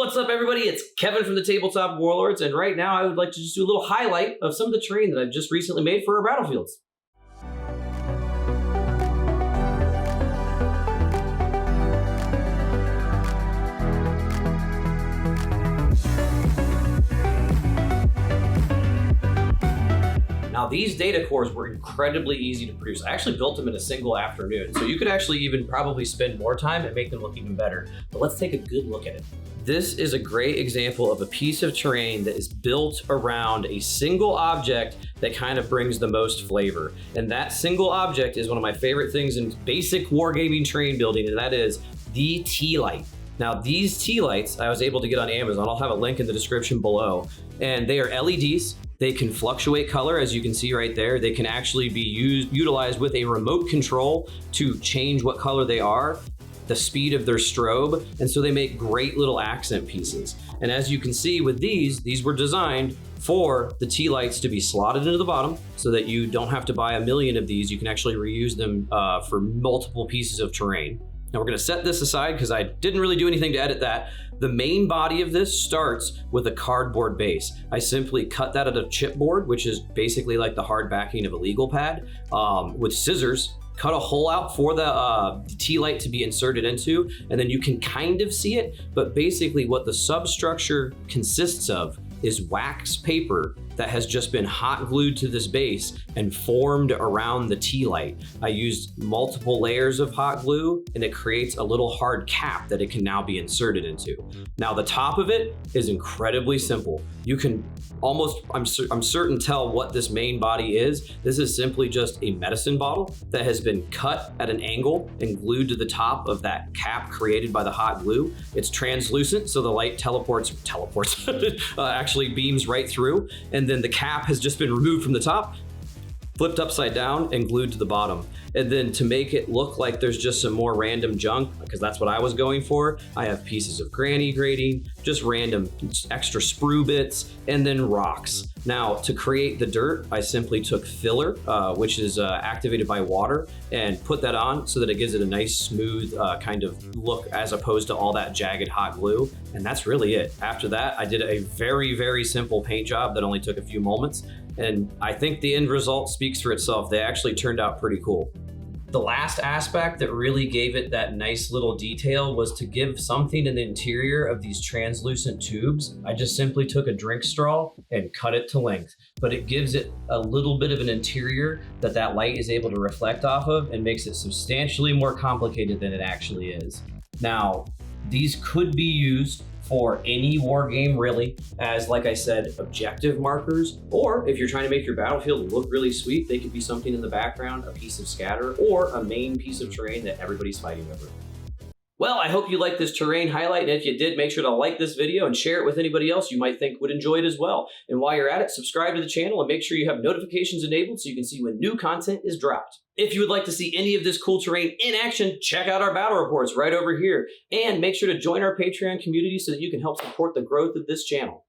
What's up, everybody? It's Kevin from the Tabletop Warlords, and right now I would like to just do a little highlight of some of the terrain that I've just recently made for our battlefields. Now, these data cores were incredibly easy to produce. I actually built them in a single afternoon, so you could actually even probably spend more time and make them look even better. But let's take a good look at it. This is a great example of a piece of terrain that is built around a single object that kind of brings the most flavor. And that single object is one of my favorite things in basic wargaming terrain building, and that is the tea light. Now, these tea lights I was able to get on Amazon. I'll have a link in the description below. And they are LEDs. They can fluctuate color, as you can see right there. They can actually be utilized with a remote control to change what color they are, the speed of their strobe, and so they make great little accent pieces. And as you can see with these were designed for the tea lights to be slotted into the bottom so that you don't have to buy a million of these. You can actually reuse them for multiple pieces of terrain. Now we're gonna set this aside because I didn't really do anything to edit that. The main body of this starts with a cardboard base. I simply cut that out of chipboard, which is basically like the hard backing of a legal pad, with scissors. Cut a hole out for the tea light to be inserted into, and then you can kind of see it, but basically what the substructure consists of is wax paper that has just been hot glued to this base and formed around the tea light. I used multiple layers of hot glue, and it creates a little hard cap that it can now be inserted into. Now the top of it is incredibly simple. You can almost, I'm certain, tell what this main body is. This is simply just a medicine bottle that has been cut at an angle and glued to the top of that cap created by the hot glue. It's translucent, so the light actually beams right through. And then the cap has just been removed from the top, flipped upside down, and glued to the bottom. And then to make it look like there's just some more random junk, because that's what I was going for, I have pieces of granny grating, just random extra sprue bits, and then rocks. Now, to create the dirt, I simply took filler, which is activated by water, and put that on so that it gives it a nice smooth kind of look as opposed to all that jagged hot glue. And that's really it. After that, I did a very, very simple paint job that only took a few moments. And I think the end result speaks for itself. They actually turned out pretty cool. The last aspect that really gave it that nice little detail was to give something in the interior of these translucent tubes. I just simply took a drink straw and cut it to length, but it gives it a little bit of an interior that light is able to reflect off of and makes it substantially more complicated than it actually is. Now, these could be used for any war game, really, as, like I said, objective markers, or if you're trying to make your battlefield look really sweet, they could be something in the background, a piece of scatter, or a main piece of terrain that everybody's fighting over. Well, I hope you liked this terrain highlight, and if you did, make sure to like this video and share it with anybody else you might think would enjoy it as well. And while you're at it, subscribe to the channel and make sure you have notifications enabled so you can see when new content is dropped. If you would like to see any of this cool terrain in action, check out our battle reports right over here. And make sure to join our Patreon community so that you can help support the growth of this channel.